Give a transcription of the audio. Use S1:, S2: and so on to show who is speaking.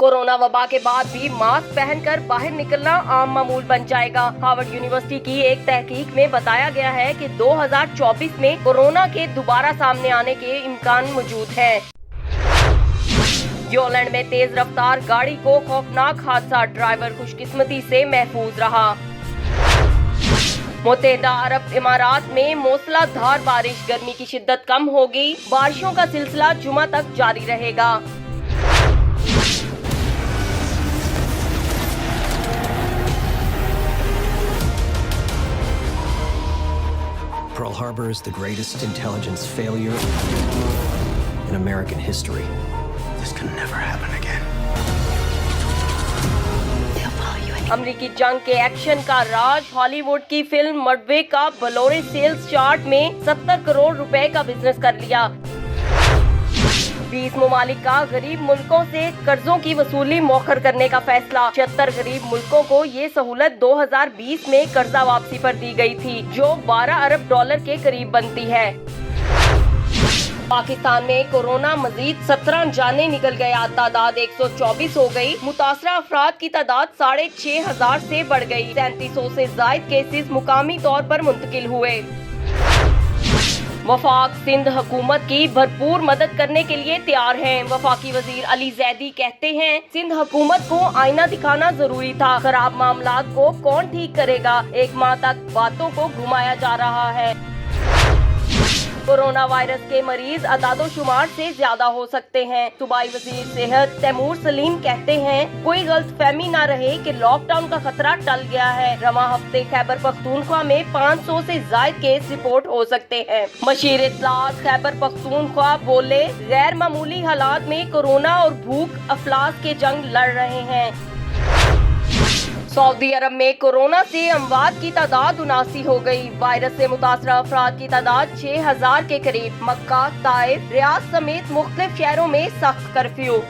S1: Corona वबा के बाद भी मास्क पहनकर बाहर निकलना आम मामूल बन जाएगा। हार्वर्ड यूनिवर्सिटी की एक तहकीक में बताया गया है कि 2024 में कोरोना के दोबारा सामने आने के इम्कान मौजूद हैं। योलैंड में तेज रफ्तार गाड़ी को खौफनाक हादसा, ड्राइवर खुशकिस्मती से महफूज रहा। मुत्तहिदा अरब इमारात में मूसलाधार बारिश, गर्मी की शिद्दत कम होगी। बारिशों का सिलसिला जुमा तक जारी रहेगा।
S2: Pearl Harbor is the greatest intelligence failure in American history. This can never happen again.
S1: अमरीकी जंग के एक्शन का राज, हॉलीवुड की फिल्म मडवे का बलोरे सेल्स चार्ट में 70 करोड़ रुपए का बिजनेस कर लिया। 20 ममालिक का गरीब मुल्कों से कर्जों की वसूली मौखर करने का फैसला। 76 गरीब मुल्कों को ये सहूलत 2020 में कर्जा वापसी पर दी गई थी, जो 12 अरब डॉलर के करीब बनती है। पाकिस्तान में कोरोना मजीद 17 जाने निकल गया, तादाद 124 हो गई। मुतासरा अफराद की तादाद 6,500 से बढ़ गई। 3700 से जायद केसेस मुकामी तौर पर मुंतकिल हुए। वफाक सिंध हुकूमत की भरपूर मदद करने के लिए तैयार हैं। वफाकी वजीर अली जैदी कहते हैं, सिंध हुकूमत को आईना दिखाना जरूरी था। खराब मामलात को कौन ठीक करेगा? एक माह तक बातों को घुमाया जा रहा है। कोरोना वायरस के मरीज अदादोशुमार से ज्यादा हो सकते हैं। सूबाई वजीर सेहत तैमूर सलीम कहते हैं, कोई गलतफहमी न रहे कि लॉकडाउन का खतरा टल गया है। रवां हफ्ते खैबर पख्तूनख्वा में 500 से ज्यादा केस रिपोर्ट हो सकते हैं। मशीर इत्तलात खैबर पख्तूनख्वा बोले, गैर मामूली हालात में कोरोना और भूख अफलास के जंग लड़ रहे हैं। सऊदी अरब में कोरोना से अमवात की तादाद 79 हो गई। वायरस से मुतासरा अफराद की तादाद 6,000 के करीब। मक्का, ताइफ, रियाद समेत मुख्तलिफ शहरों में सख्त कर्फ्यू।